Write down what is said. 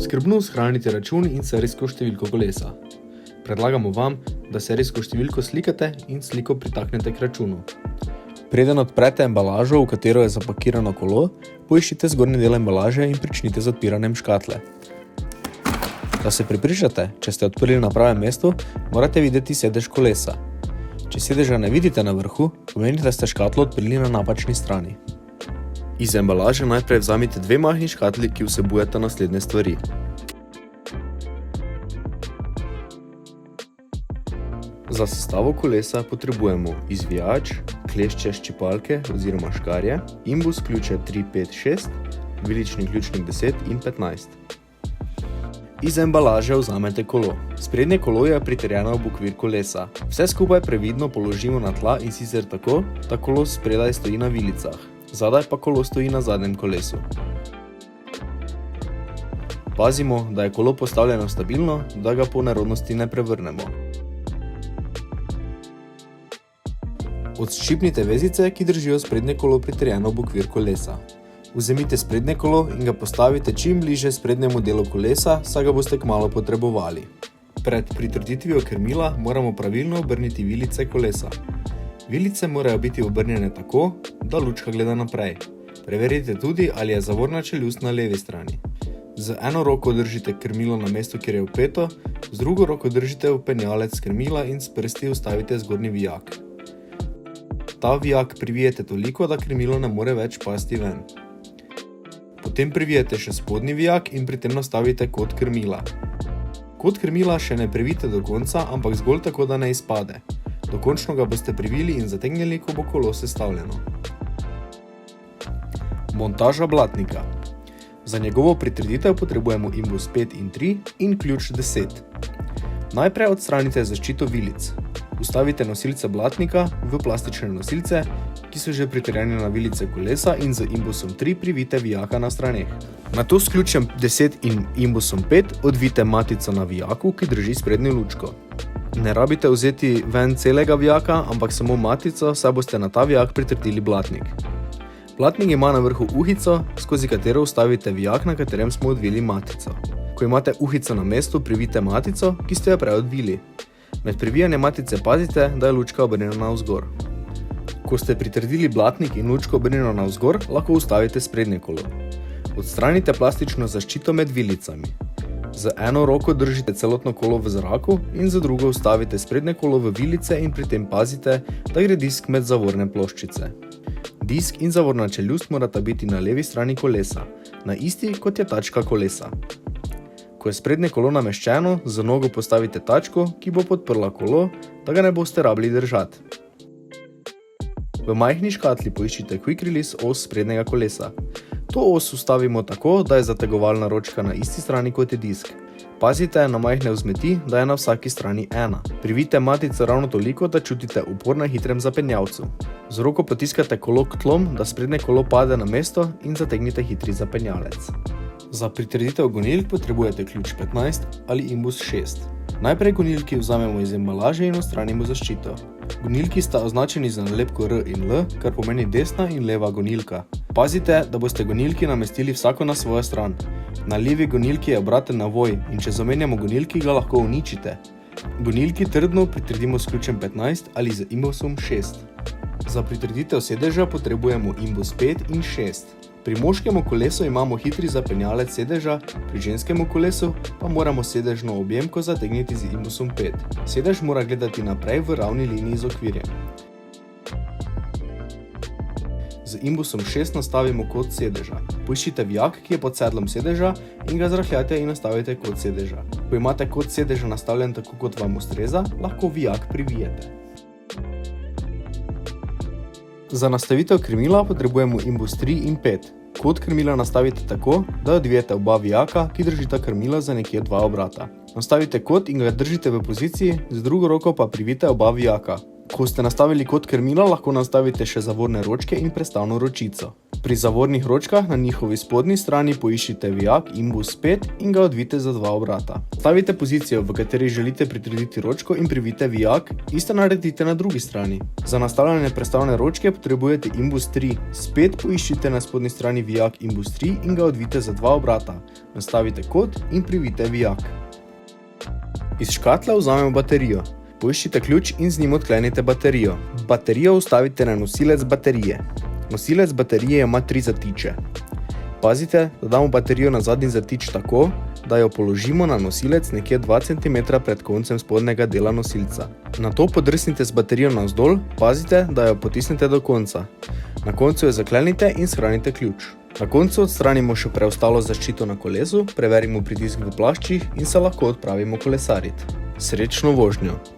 Skrbno shranite račun in serijsko številko kolesa. Predlagamo vam, da serijsko številko slikate in sliko pritaknete k računu. Preden odprete embalažo, v katero je zapakirano kolo, poiščite zgornji del embalaže in pričnite z odpiranjem škatle. Da se prepričate, če ste odprli na pravem mestu, morate videti sedež kolesa. Če sedeža ne vidite na vrhu, pomeni, da ste škatlo odprli na napačni strani. Iz embalaže najprej vzamite 2 majhni škatli, ki vsebujeta naslednje stvari. Za sestavo kolesa potrebujemo izvijač, klešče ščipalke oziroma škarje, imbus ključe 3, 5, 6, vilični ključnik 10 in 15. Iz embalaže vzamete kolo. Sprednje kolo je pritrjeno ob okvir kolesa. Vse skupaj previdno položimo na tla in sicer tako, da kolo spredaj stoji na vilicah, zadaj pa kolo stoji na zadnjem kolesu. Pazimo, da je kolo postavljeno stabilno, da ga po nerodnosti ne prevrnemo. Odščipnite vezice, ki držijo sprednje kolo pritrjeno ob okvir kolesa. Vzemite sprednje kolo in ga postavite čim bliže sprednjemu delu kolesa, saj ga boste kmalu potrebovali. Pred pritrditvijo krmila moramo pravilno obrniti vilice kolesa. Vilice morajo biti obrnjene tako, da lučka gleda naprej. Preverite tudi, ali je zavorna čeljust na levi strani. Z eno roko držite krmilo na mestu, kjer je vpeto, z drugo roko držite vpenjalec krmila in s prsti vstavite zgornji vijak. Ta vijak privijete toliko, da krmilo ne more več pasti ven. Potem privijete še spodnji vijak in pri tem nastavite kot krmila. Kot krmila še ne privijte do konca, ampak zgolj tako, da ne izpade. Dokončno ga boste privili in zategnili, ko bo kolo sestavljeno. Montaža blatnika. Za njegovo pritrditev potrebujemo imbus 5 in 3 in ključ 10. Najprej odstranite zaščito vilic. Vstavite nosilce blatnika v plastične nosilce, ki so že pritrjeni na vilice kolesa in z imbusom 3 privijte vijaka na straneh. Nato s ključem 10 in imbusom 5 odvijte matico na vijaku, ki drži sprednjo lučko. Ne rabite vzeti ven celega vijaka, ampak samo matico, saj boste na ta vijak pritrdili blatnik. Blatnik ima na vrhu uhico, skozi katero vstavite vijak, na katerem smo odvili matico. Ko imate uhico na mestu, privijte matico, ki ste jo prej odvili. Med privijanjem matice pazite, da je lučka obrnjena navzgor. Ko ste pritrdili blatnik in lučko obrnjeno navzgor, lahko vstavite sprednje kolo. Odstranite plastično zaščito med vilicami. Z eno roko držite celotno kolo v zraku in z drugo vstavite sprednje kolo v vilice in pri tem pazite, da gre disk med zavorne ploščice. Disk in zavorna čeljust morata biti na levi strani kolesa, na isti kot je tačka kolesa. Ko je sprednje kolo nameščeno, z nogo postavite tačko, ki bo podprla kolo, da ga ne boste rabili držati. V majhni škatli poiščite quick release os sprednjega kolesa. To os vstavimo tako, da je zategovalna ročka na isti strani kot je disk. Pazite na majhne vzmeti, da je na vsaki strani 1. Privijte matico ravno toliko, da čutite upor na hitrem zapenjavcu. Z roko potiskate kolo k tlom, da sprednje kolo pade na mesto in zategnite hitri zapenjalec. Za pritrditev gonilk potrebujete ključ 15 ali imbus 6. Najprej gonilki vzamemo iz embalaže in odstranimo zaščito. Gonilki sta označeni z nalepko R in L, kar pomeni desna in leva gonilka. Pazite, da boste gonilki namestili vsako na svojo stran. Na levi gonilki je obraten navoj in če zamenjamo gonilki, ga lahko uničite. Gonilki trdno pritrdimo s ključem 15 ali z imbusom 6. Za pritrditev sedeža potrebujemo imbus 5 in 6. Pri moškemu kolesu imamo hitri zapenjalec sedeža, pri ženskemu kolesu pa moramo sedežno objemko zategniti z imbusom 5. Sedež mora gledati naprej v ravni liniji z okvirjem. Z imbusom 6 nastavimo kot sedeža. Poiščite vijak, ki je pod sedlom sedeža in ga zrahljate in nastavite kot sedeža. Ko imate kot sedeža nastavljen tako, kot vam ustreza, lahko vijak privijete. Za nastavitev krmila potrebujemo imbus 3 in 5. Kot krmila nastavite tako, da odvijete oba vijaka, ki držita krmila za nekje 2 obrata. Nastavite kot in ga držite v poziciji, z drugo roko pa privijte oba vijaka. Ko ste nastavili kot krmila, lahko nastavite še zavorne ročke in prestavno ročico. Pri zavornih ročkah na njihovi spodnji strani poiščite vijak imbus 5 in ga odvijte za 2 obrata. Stavite pozicijo, v kateri želite pritrditi ročko in privijte vijak, isto naredite na drugi strani. Za nastavljanje prestavne ročke potrebujete imbus 3. Spet poiščite na spodnji strani vijak imbus 3 in ga odvijte za 2 obrata. Nastavite kot in privijte vijak. Iz škatle vzamemo baterijo. Poiščite ključ in z njim odklenite baterijo. Baterijo vstavite na nosilec baterije. Nosilec baterije ima 3 zatiče. Pazite, da damo baterijo na zadnji zatič tako, da jo položimo na nosilec nekje 2 cm pred koncem spodnjega dela nosilca. Nato podrsnite z baterijo navzdol, pazite, da jo potisnete do konca. Na koncu jo zaklenite in shranite ključ. Na koncu odstranimo še preostalo zaščito na kolesu, preverimo pritisk v plaščih in se lahko odpravimo kolesarit. Srečno vožnjo!